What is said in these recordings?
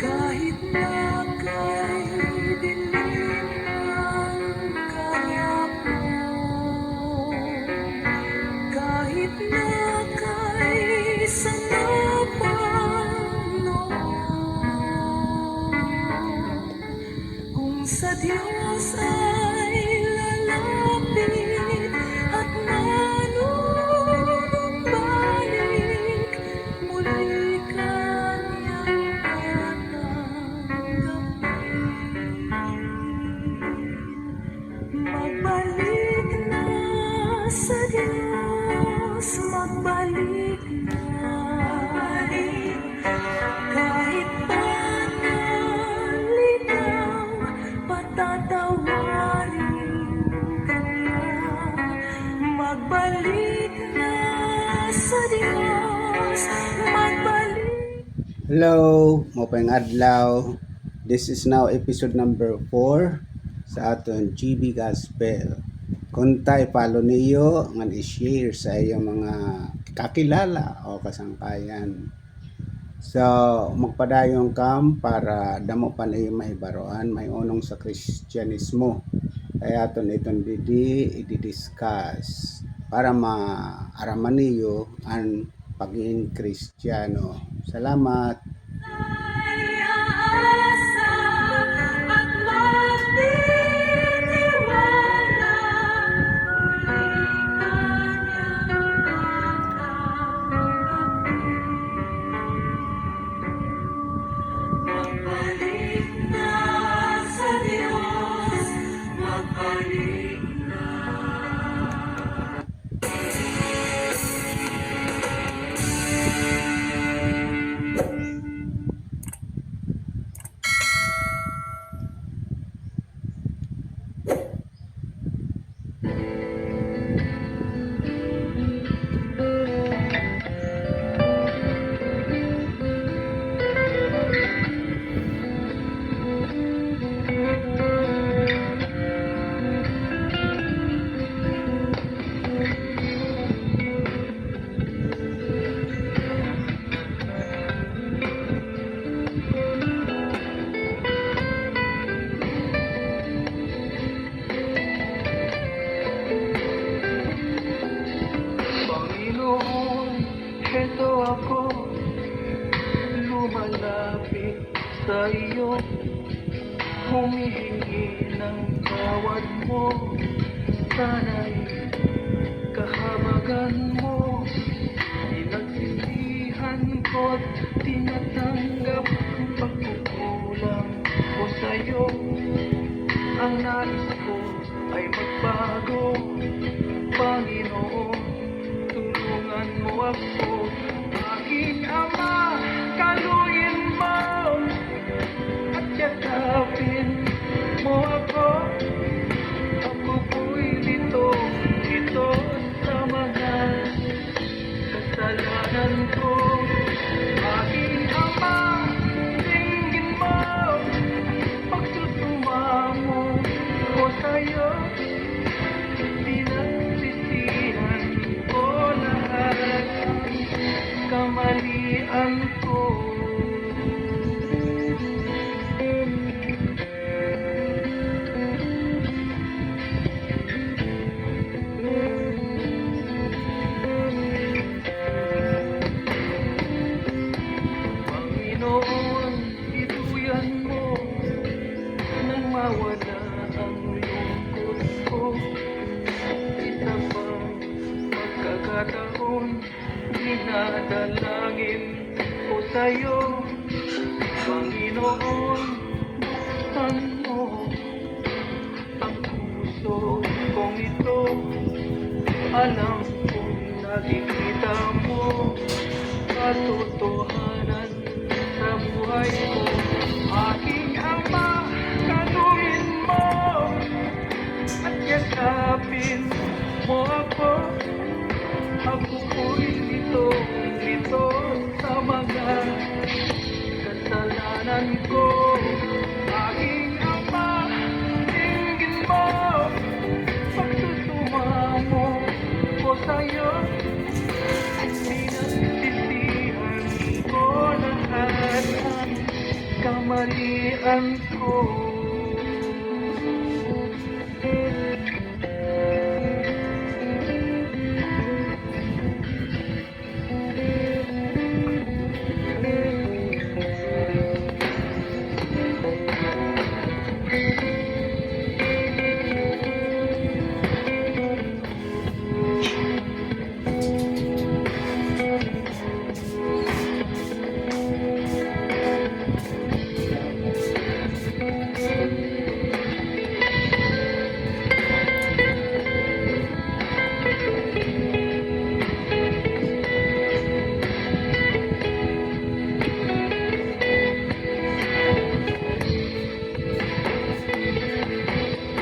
Kahit na kay dilim ng kahapon, kahit na kay sanapang noon, kung sa Diyos ay lalapit at manunumbalik, muli kanyang magbalik na sa Diyos, magbalik na. Kahit pa nalinaw, patatawarin kanya. Magbalik na sa Diyos, magbalik. Hello, mopeng adlaw. This is now episode number 4 sa aton GB Gospel. Kung tayo follow niyo, ngan i-share sa iyong mga kakilala o kasangkayan. So, magpadayon kam para damo pa niyo mahibaroan, may unong sa Kristyanismo. Kaya aton itong i-discuss para maaraman niyo ang pagiging Kristiyano. Salamat. Magbalik na sa Diyos, magbalik na. Heto ako, lumalapit sa iyo, humihingi ng tawad mo, sana'y kahabagan mo. Pinagsisihan ko't tinatanggap ang pagkukulang ko sa'yo. Ang nais ko ay magbago, Panginoon, tulungan mo ako. Aking Ama, kaluin mo at yakapin mo ako. Ako po'y lito sa mga kasalanan ko. Aking Ama, dinggin mo, pagsusumamo ko sa'yo. Pinagsisihan ko lahat kamalian ko. Panginoon, ituyan mo nang mawala ang lungkot ko. Isa pang magkakataon, dinadalangin ko sa'yo. Panginoon, buksan mo ang puso kong ito. Alam kong nakikita mo katotohanan sa buhay ko. Aking Ama, kaluin mo at yakapin mo ako. Ako po'y lito sa mga ko. Aking Ama, dinggin mo, pagsusumamo ko sa'yo. Pinagsisihan ko lahat ng kamalian ko.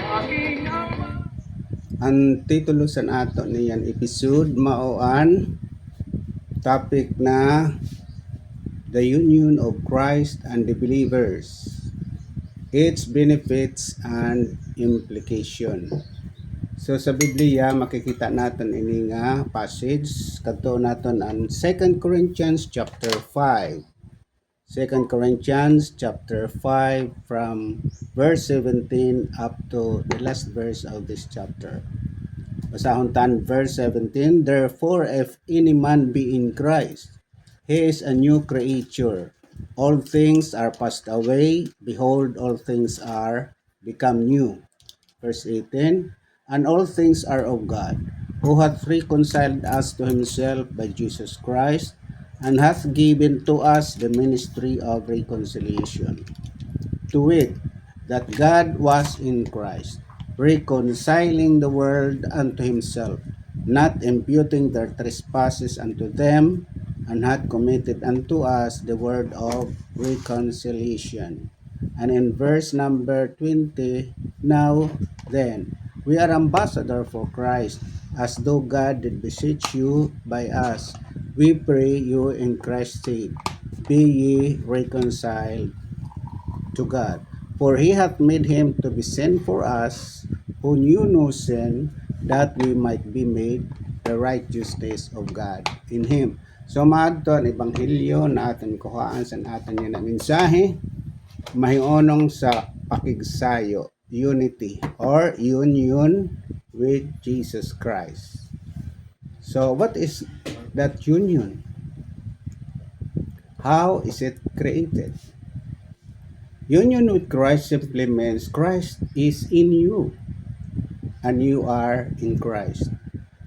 Aking Ama, Ang titulo sa ato niyan episode maoan topic na the union of Christ and the believers, its benefits and implication. So sa Biblia makikita natin ini nga passage kadto naton ang 2 Corinthians chapter 5. 2 Corinthians chapter 5 from verse 17 up to the last verse of this chapter. Basahon tan verse 17, therefore if any man be in Christ, he is a new creature. All things are passed away, behold all things are become new. Verse 18, and all things are of God, who hath reconciled us to himself by Jesus Christ, and hath given to us the ministry of reconciliation. To wit, that God was in Christ, reconciling the world unto himself, not imputing their trespasses unto them, and hath committed unto us the word of reconciliation. And in verse number 20, now then, we are ambassador for Christ, as though God did beseech you by us. We pray you in Christ's stead, be ye reconciled to God. For he hath made him to be sin for us, who knew no sin, that we might be made the righteousness of God in him. So maadto ang ebanghelyo na aton kuhaan sa aton nga mensahe mahionong sa pakigsayo, unity or union with Jesus Christ. So what is that union? How is it created? Union with Christ simply means Christ is in you and you are in Christ.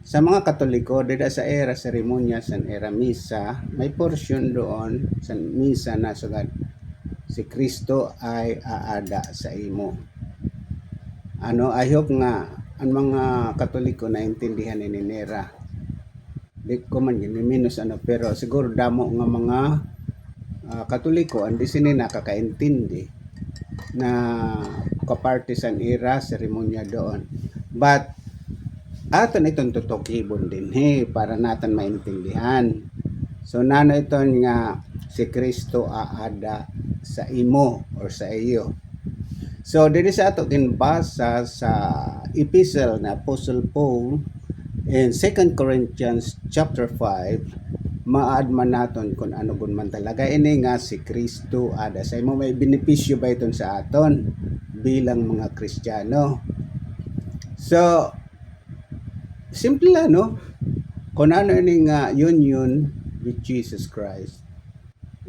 Sa mga Katoliko, dito sa era seremonya sa era misa, may portion doon sa misa na sugad si Kristo ay aada sa imo. I hope nga ang mga Katoliko na intindihan ni Nera. Di ko man yun, minus pero siguro damo nga mga Katoliko ang di sini nakakaintindi na kapartisan era seremonya doon. But aton itong tutokibon din para natin maintindihan. So nano ito nga si Kristo aada sa imo or sa iyo. So dito sa ato ginbasa sa epistle na Apostle Paul in 2 Corinthians chapter 5, maadman naton kung ano gun man talaga ini nga si Kristo ada sa imo. May benepisyo ba iton sa aton bilang mga Kristiyano? So simple lang, no? Kung ano ini nga union with Jesus Christ.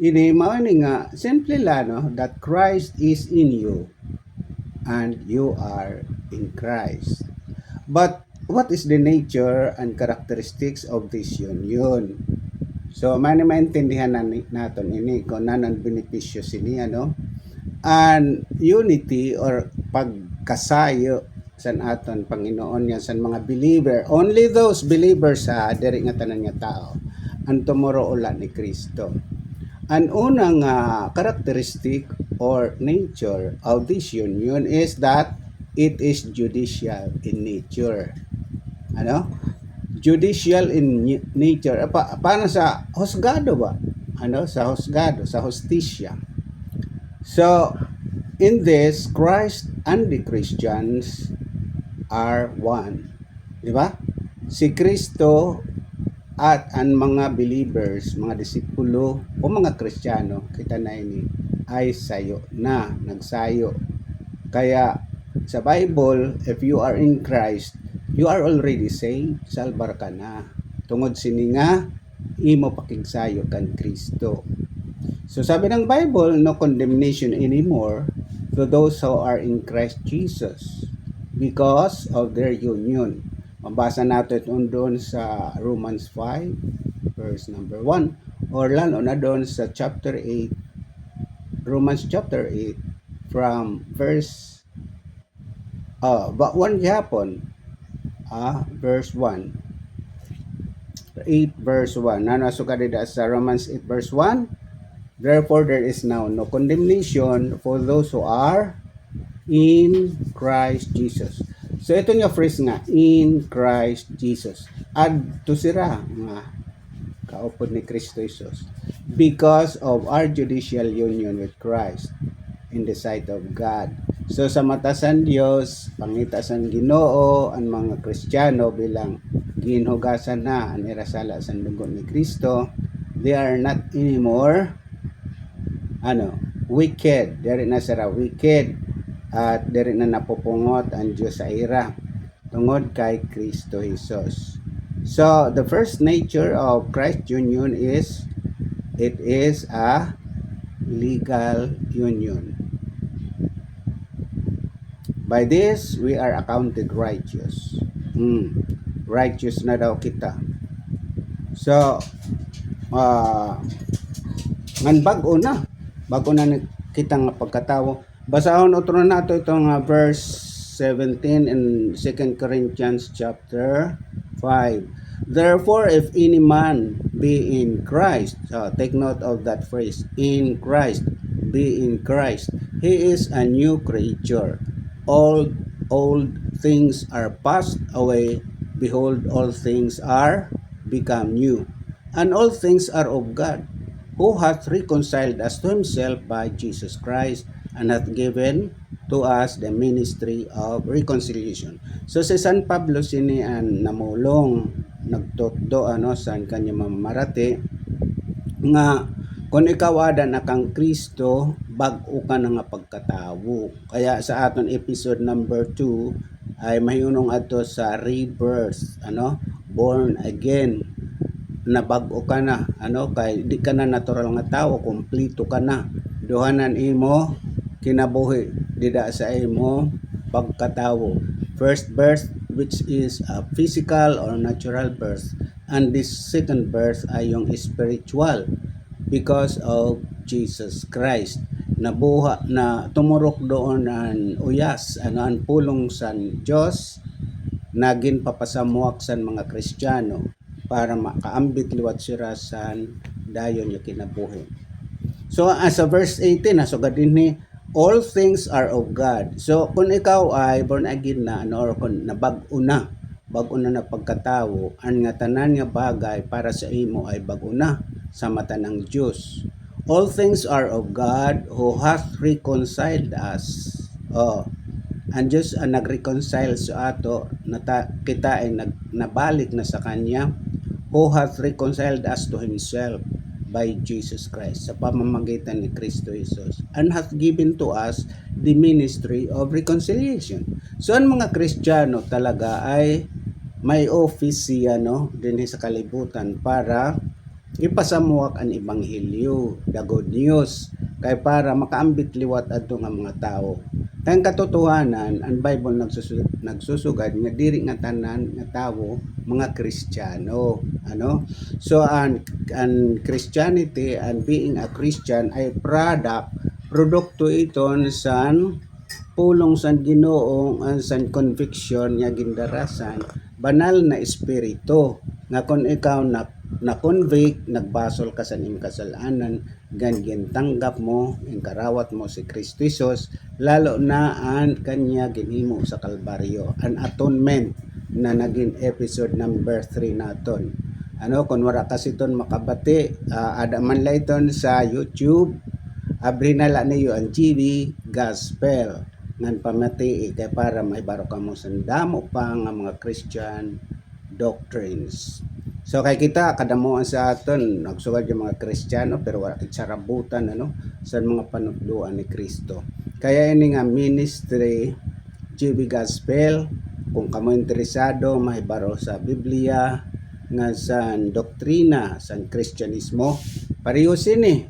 Ini mao ni nga simple lang, no? That Christ is in you and you are in Christ. But what is the nature and characteristics of this union? So maintindihan natin ini kung anong benepisyo sini and unity or pagkasayo sa aton Panginoon yan sa mga believer, only those believers diri nga tanan nga tao ang tumuro ula ni Kristo. Ang unang characteristic or nature of this union is that it is judicial in nature. Judicial in nature. Paano sa husgado ba? Sa husgado, sa hostisya. So, in this, Christ and the Christians are one. Di ba? Si Kristo at ang mga believers, mga disipulo o mga Kristiyano, kita na ini, ay sayo na, nagsayo. Kaya sa Bible, if you are in Christ, you are already saved, salbar ka na. Tungod sini nga, imo pakigsayo kan Kristo. So sabi ng Bible, no condemnation anymore to those who are in Christ Jesus because of their union. Mabasa natin doon sa Romans 5 verse number 1 or lalo na doon sa chapter 8, Romans chapter 8 from verse but one gihapon verse 1 8 verse 1 nanasuka dito sa Romans 8 verse 1. Therefore, there is now no condemnation for those who are in Christ Jesus. So, ito nga phrase nga, in Christ Jesus. Add to sira nga kaupod ni Kristo Jesus. Because of our judicial union with Christ in the sight of God. So, sa mata san Diyos, pangita san Ginoo, ang mga Kristiyano bilang ginhugasan na ang irasala sa dugo ni Kristo, they are not anymore wicked. Dari na sila wicked at dari na napupungot ang Diyos sa ira tungod kay Kristo Jesus. So, the first nature of Christ union is it is a legal union. By this, we are accounted righteous. Righteous na daw kita. So, ngan bago na kita nga pagkatawo. Basahon otro na nato itong verse 17 in 2 Corinthians chapter 5. Therefore, if any man be in Christ, take note of that phrase, in Christ, be in Christ, he is a new creature. All things are passed away. Behold, all things are become new. And all things are of God, who hath reconciled us to himself by Jesus Christ, and hath given to us the ministry of reconciliation. So si San Pablo sini ang namulong nagtutdo sa kanya mamarati nga kung ikaw ada na kang Kristo, bag-o ka na nga pagkatawo. Kaya sa aton episode number 2 ay mahiyunong ato sa rebirth, born again. Nabag-o ka na, kay di ka na natural nga tao, kompleto ka na. Duhanan imo kinabuhi dida sa imo pagkatawo. First birth, which is a physical or natural birth, and this second birth ay yung spiritual because of Jesus Christ. Nabuha na tumurok doon ang uyas, ang pulong sa Diyos, naging papasamuak sa mga Kristiyano para makaambit liwat sira sa dayon yung kinabuhi. So, as a verse 18, nasugad din ni, all things are of God. So, kung ikaw ay born again na, or kung nabag-o na pagkatawo, ang nga tanan nga bagay para sa imo ay bag-o na sa mata ng Diyos. All things are of God who hath reconciled us. Ang Diyos ang nag-reconcile sa ato, kita ay nabalik na sa Kanya, who hath reconciled us to Himself by Jesus Christ, sa pamamagitan ni Kristo Jesus, and hath given to us the ministry of reconciliation. So, ang mga Kristiyano talaga ay may office siya, din sa kalibutan para ipasamuak ang Ebanghelyo, the good news, kay para makaambit liwat adto nga mga tao. Kaya katotohanan, ang Bible nagsusugad nga diri nga tanan nga tawo mga Kristiyano. So ang Christianity and being a Christian ay produkto iton san pulong san Ginoo ang san conviction nga gindarasan banal na espiritu nga kung ikaw na-convict, nagbasol ka sa iyong kasalanan, ganyan tanggap mo, yung karawat mo si Kristo Jesus, lalo na ang kanya ginhimo sa Kalbaryo, an atonement na naging episode number 3 naton. Kung wala kasi ton makabati, ada man layton sa YouTube, abri na la niyo ang GB Gospel ngan pamati kay para mahibaro kamo sa damo pa nga mga Christian doctrines. So kay kita kadamuan sa aton nagsugad yung mga Kristiyano pero wala kit sarabutan sa mga panudloan ni Kristo. Kaya ini nga ministry GB Gospel kung kamo interesado mahibaro sa Biblia nga sa doktrina sa Kristyanismo pareho sini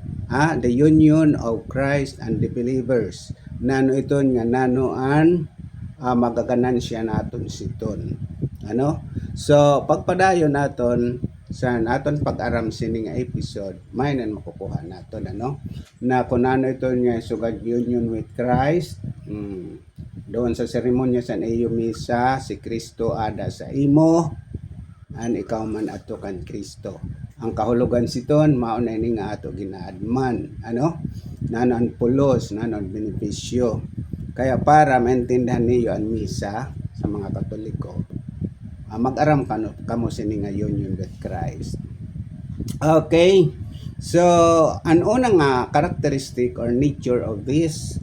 the union of Christ and the believers nano iton nga nanoan magaganansya naton siton so pagpadayon naton sa naton pag-aram sini nga episode may nan makukuha naton na kung ano iton nga sugad union with Christ doon sa seremonya sa iyo misa si Kristo ada sa imo an ikaw man ato kan Kristo. Ang kahulugan siton mao na ini nga ato ginaadman nanon pulos nanon benepisyo. Kaya para maintindihan niyo ang misa sa mga Katoliko mag-aram kamo sini nga union with Christ. Okay. So an unang characteristic or nature of this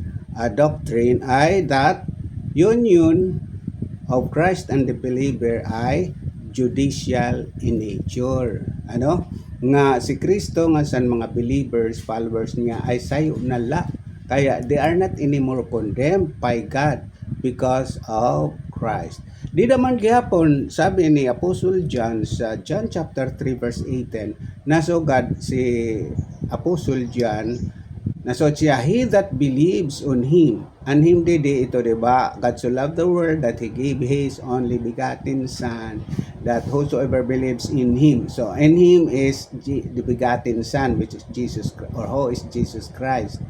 doctrine ay that union of Christ and the believer ay judicial in nature. Nga si Kristo nga sa mga believers, followers niya ay sayo na la. Kaya they are not anymore condemned by God because of Christ. Di naman gihapon sabi ni Apostle John sa John chapter 3 verse 18 nasugad si Apostle John nasod siya, he that believes on him and him di ito diba God so loved the world that he gave his only begotten son that whosoever believes in him, so in him is the begotten son which is Jesus or who is Jesus Christ.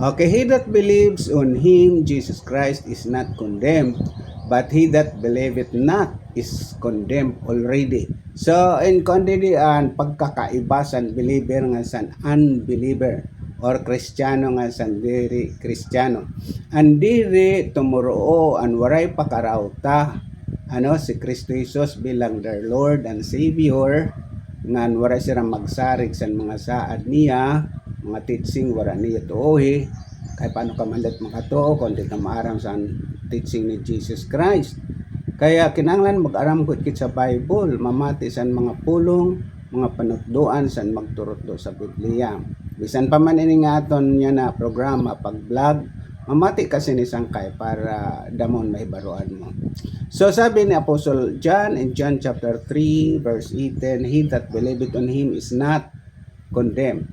Okay, he that believes on him Jesus Christ is not condemned, but he that believeth not is condemned already. So in kondidian pagkakaibasan believer nga san unbeliever or Kristiyano nga san diri Kristiyano. Andiri tumuroo an waray pakarawta si Kristo Jesus bilang their Lord and Savior ngan wala sila magsarig sa mga saad niya mga teaching wala niya tuohi kay paano ka mandat makatuo kundi ka maaram sa teaching ni Jesus Christ. Kaya kinahanglan mag-aram gud kit sa Bible mamati sa mga pulong mga panutdoan sa magturot sa Biblia. Bisan pa man ini nga aton niya na programa pag-vlog mamati kasi ni Sangkay para damon mahibaruan mo. So sabi ni Apostle John in John chapter 3 verse 18, he that believeth on him is not condemned,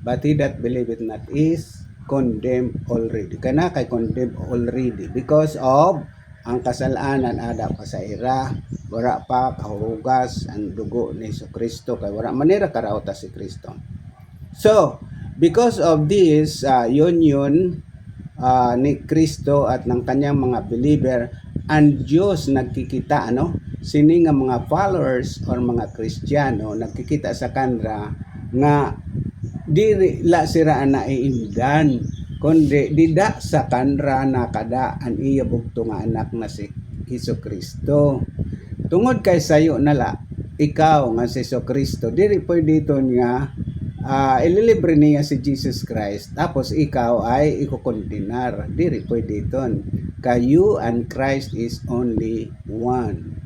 but he that believeth not is condemned already. Kana kay condemned already because of ang kasalanan ada pa sa ira, wala pa kahurugas ang dugo ni Kristo kay wala manira karauta si Kristo. So because of this union ni Kristo at ng kanyang mga believer ang Diyos nagkikita sini nga mga followers or mga Kristiyano nagkikita sa kanra nga diri la sira na iindan kundi dida sa kanra na kada an iya bugto nga anak na si Hesukristo tungod kay sayo nala ikaw nga si Hesukristo diri pwede dito nga ililibre niya si Jesus Christ tapos ikaw ay ikukondinar diri pwede ton kayo and Christ is only one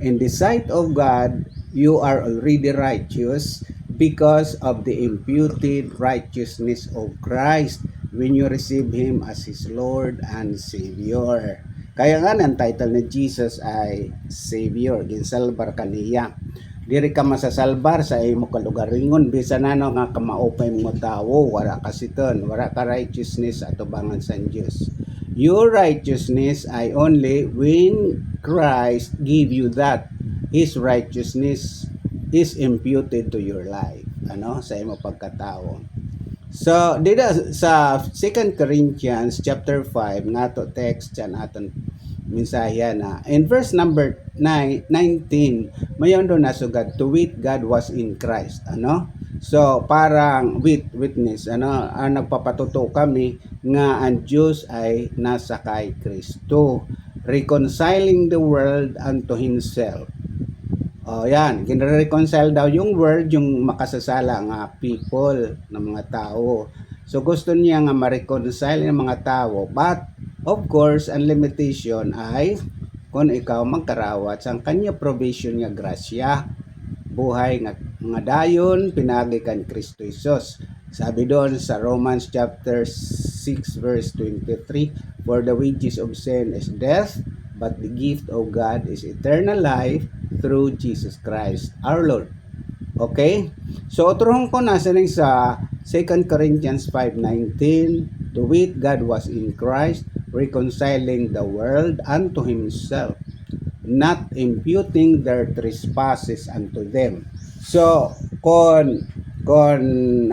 in the sight of God you are already righteous because of the imputed righteousness of Christ when you receive him as his Lord and Savior. Kaya nga ang title ni Jesus ay Savior ginsalbar kaniya. Diri ka masasalbar sa imo kalugaringon bisan ano nga kamaupay mo tawo wala kasiton wala ka righteousness atubangan sa Dios. Your righteousness ay only when Christ give you that his righteousness is imputed to your life sa imo pagkatao. So dito sa 2 Corinthians chapter 5 nato text yan aton minsahya na in verse number 19 mayon do nasugad to wit God was in Christ so parang witness nagpapatuto kami nga ang Diyos ay nasa kay Kristo reconciling the world unto himself. Yan, gina-reconcile daw yung world, yung makasasala nga people ng mga tao So gusto niya nga ma-reconcile ng mga tao. But of course, ang limitation ay kung ikaw magkarawat sa kanya provision nga grasya, buhay nga dayon pinagi kan Kristo Jesus. Sabi doon sa Romans chapter 6 verse 23, for the wages of sin is death, but the gift of God is eternal life through Jesus Christ our Lord. Okay? So utuhon ko na sa 2 Corinthians 5:19, to wit God was in Christ reconciling the world unto himself, not imputing their trespasses unto them. So, kon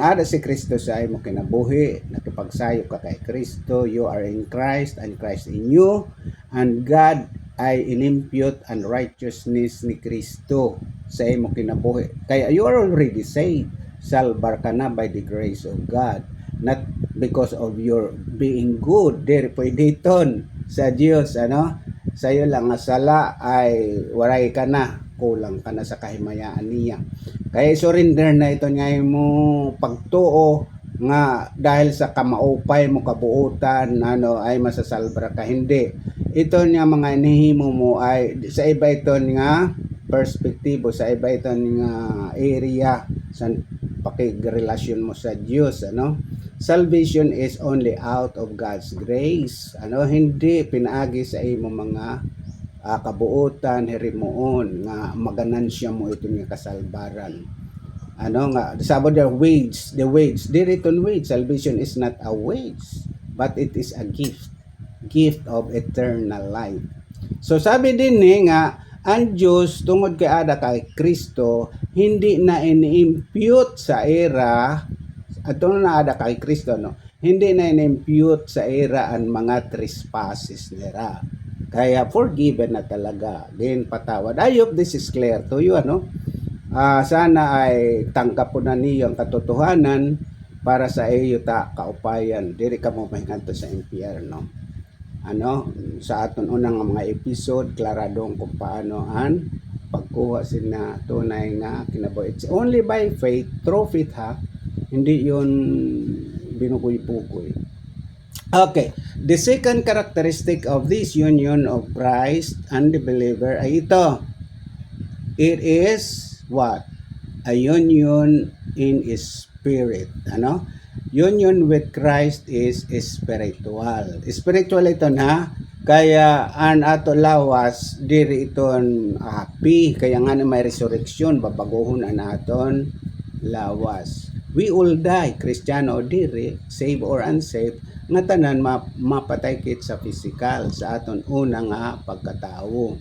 ada si Kristo sa imo kinabuhi, nakipagsayo ka kay Kristo, you are in Christ and Christ in you, and God ay inimpute ang righteousness ni Kristo sa imo kinabuhi. Kaya you are already saved. Salbar ka na by the grace of God, not because of your being good. Diri pwede ton sa Dios, ano? Sayo lang nga sala ay waray ka na, kulang ka na sa kahimayaan niya. Kaya surrender na ito nga mo pagtuo nga dahil sa kamaupay mo kabuutan ay masasalbra ka. Hindi. Ito nga mga inihimo mo ay sa iba ito nga perspektibo, sa iba ito nga area sa pakigrelasyon mo sa Diyos, ano? Salvation is only out of God's grace, ano? Hindi pinaagi sa imo mga kabuutan, hirimuon nga maganansya mo ito nga kasalbaran. Ano nga, sabod the wage, the written wage. Salvation is not a wage, but it is a gift of eternal life. So sabi din nga, ang Diyos tungod kay ada kay Kristo hindi na ini-impute sa era at tungod na ada kay Kristo, no, hindi na ini-impute sa era ang mga trespasses nila. Kaya forgiven na talaga, din patawad. I hope this is clear to you, ano? Sana ay tanggap po na niyo ang katotohanan para sa iyo ta kaupayan. Diri ka mo mahinganto sa impyerno. Ano, sa aton unang mga episode, klaradong kung paano ang pagkuha sina tunay nga kinabuhi. It's only by faith, through faith ha, hindi yun binukuy-pukoy. Okay, the second characteristic of this union of Christ and the believer ay ito. It is what? A union in spirit. Ano? Union with Christ is spiritual. Spiritual ito na, kaya an ato lawas, diri iton happy, kaya nga na may resurrection, babagohon an aton lawas. We all die, Kristiyano o diri, save or unsave, nga tanan mapatay kit sa physical, sa aton una nga pagkatao.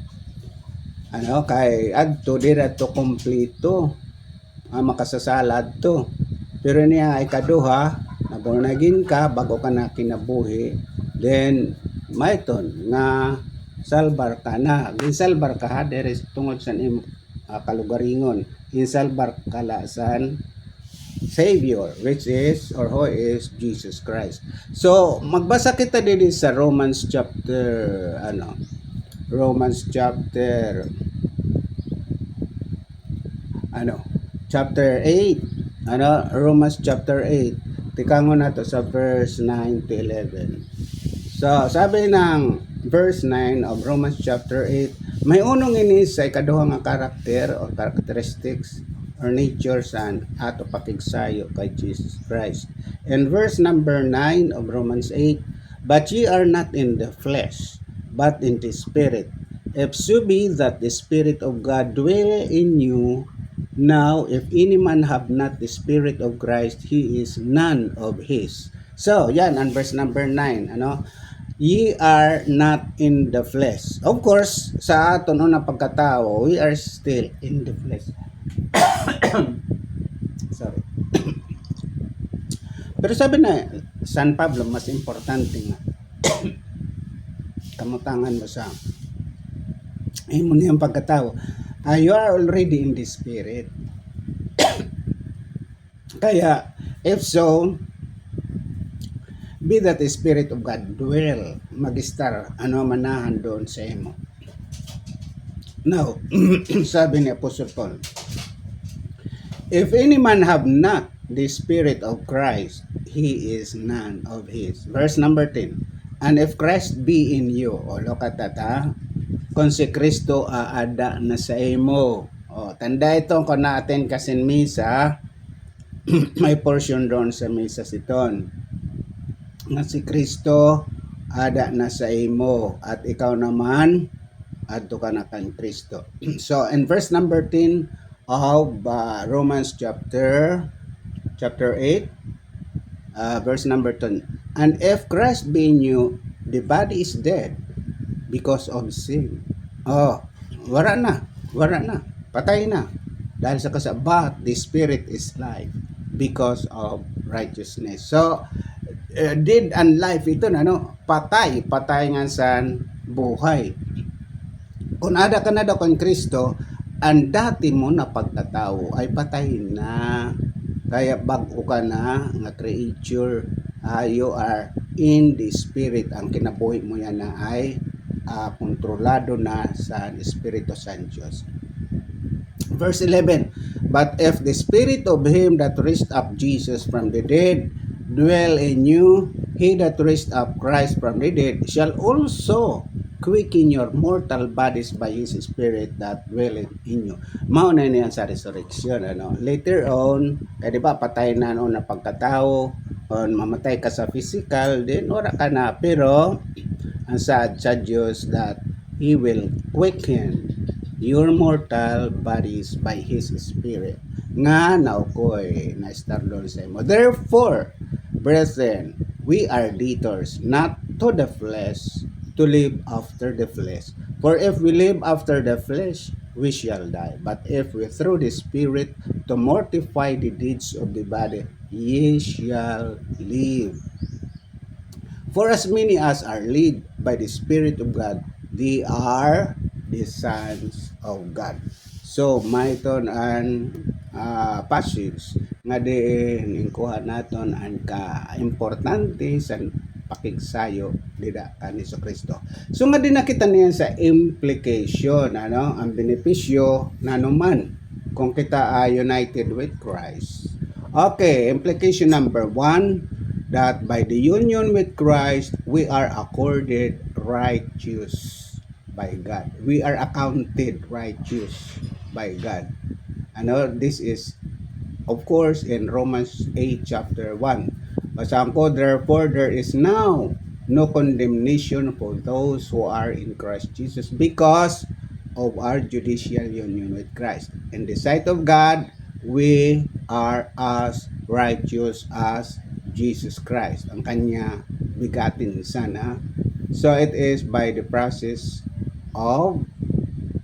Ano, kay adto diri to kompleto, makasasalad to. Pero niya ay kaduha, na born again ka, bago ka na kinabuhi, then maiton nga salbar ka na. Ginsalbar ka ha, there is tungod sa kalugaringon. Insalbar ka la san Savior, which is, or who is Jesus Christ. So, magbasa kita din sa Romans chapter 8. Romans chapter 8. Tikangon nato sa verse 9 to 11. So, sabi ng verse 9 of Romans chapter 8, may unong ini sa ikaduha nga karakter or characteristics or nature sa ato pakigsayo kay Jesus Christ. In verse number 9 of Romans 8, but ye are not in the flesh, but in the Spirit. If so be that the Spirit of God dwell in you. Now, if any man have not the Spirit of Christ, he is none of his. So, yan, ang verse number 9, ano? Ye are not in the flesh. Of course, sa aton unang pagkatao, we are still in the flesh. Sorry. Pero sabi na, San Pablo, mas importante nga, kamutangan mo sa mo niyang pagkatao. You are already in the Spirit. Kaya, if so, be that the Spirit of God dwell, magistar, manahan doon sa imo. Now, sabi ni Apostle Paul, if any man have not the Spirit of Christ, he is none of his. Verse number 10. And if Christ be in you, o look at that ha, kung si Kristo aada na sa imo. O, tanda ito kung natin kasi misa, may portion doon sa misa siton. Nga si Kristo ada na sa imo at ikaw naman adto ka na kan Kristo. So in verse number 10 of Romans chapter 8, verse number 10. And if Christ be in you, the body is dead because of sin. Oh, wala na, patay na. Dahil sa but the spirit is life because of righteousness. So, dead and life ito na, no? Patay nga sa buhay. Kung ada ka na daw kung Kristo, ang dati mo na pagkatao ay patay na. Kaya bago ka na nga creature, you are in the spirit. Ang kinabuhi mo yan na ay kontrolado na sa Espiritu Santo. Verse 11, but if the spirit of him that raised up Jesus from the dead dwell in you, he that raised up Christ from the dead shall also quicken your mortal bodies by his spirit that dwelleth in you. Mauna niyan sa resurrection, ano? Later on, di ba patay na noon na pagkatao, mamatay ka sa physical, then wala ka na. Pero ang sa Diyos that he will quicken your mortal bodies by his spirit. Nga naukoy na star doon sa imo. Therefore, brethren, we are debtors not to the flesh to live after the flesh. For if we live after the flesh, we shall die. But if we through the Spirit to mortify the deeds of the body, ye shall live. For as many as are led by the Spirit of God, they are the sons of God. So, maiton ang passage nga din inkuha naton ang ka-importante sa pakigsayo dida kani sa Kristo. So nga din nakita niyan sa implication, ano, ang benepisyo na naman kung kita united with Christ. Okay, implication number 1, that by the union with Christ, we are accorded righteous by God. We are accounted righteous by God. Ano, this is of course in Romans 8 chapter 1. Basahan ko, therefore there is now no condemnation for those who are in Christ Jesus because of our judicial union with Christ. In the sight of God, we are as righteous as Jesus Christ, ang kanya bigatin sana. So it is by the process of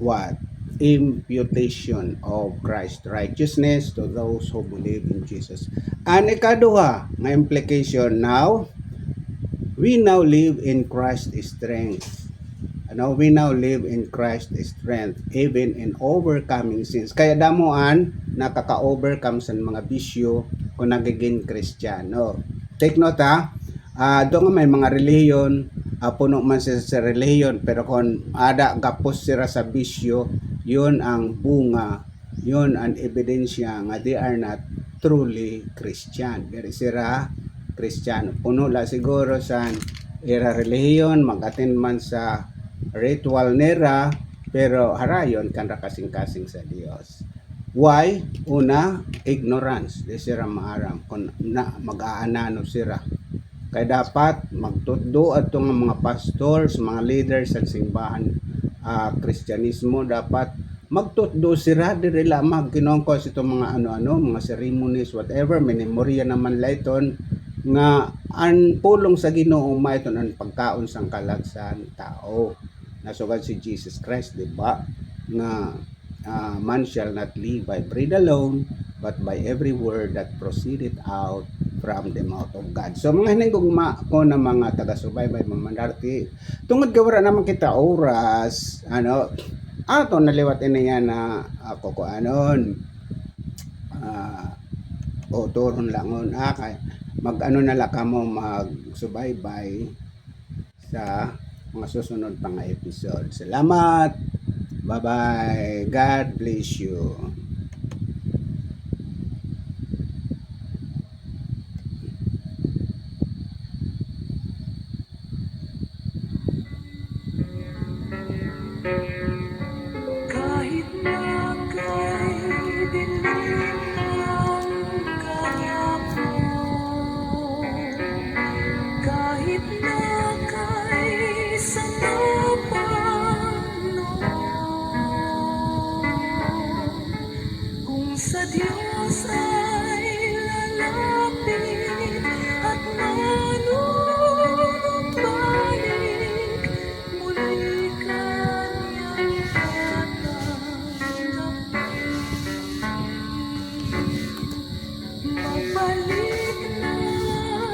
what? Imputation of Christ's righteousness to those who believe in Jesus. And ikaduha, nga implication now, we now live in Christ's strength. Ano, we now live in Christ's strength even in overcoming sins. Kaya damuan nakaka-overcome sa mga bisyo kung nagiging Kristiyano. Take note ha, doon may mga reliyon, puno man sila sa reliyon, pero kung ada gapos sila sa bisyo, yun ang bunga, yun ang ebidensya nga they are not truly Christian. Dari sila Kristiyano. Puno la siguro sa era reliyon, mag-attend man sa ritual nera, pero harayon kan kasing-kasing sa Dios. Why? Una, ignorance. Di sila maaram kung mag-aanano sila. Kaya dapat magtuddo at itong mga pastors, mga leaders sa simbahan Kristyanismo, dapat magtutdo sila diri lamang kinongkos itong mga ano-ano, mga ceremonies, whatever, memorya naman layton nga ang pulong sa Ginoo maiton ang pagkaon sang kalagsan tao. Nasugad si Jesus Christ, di ba? Nga man shall not live by bread alone, but by every word that proceeded out from the mouth of God. So mga hinigugma ko na mga taga-subaybay, mga mandarti, tungod gawara naman kita oras, ano, ato naliwat niya na ako ko anon, o turon langon, kay mag-ano na lang ka mo magsubaybay sa mga susunod pang episode. Salamat! Bye-bye! God bless you!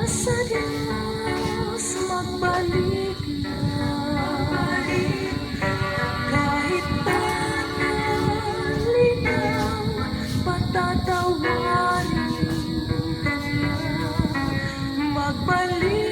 sa Diyos, magbalik na. Kahit panalinaw, patatawarin ka niya. Magbalik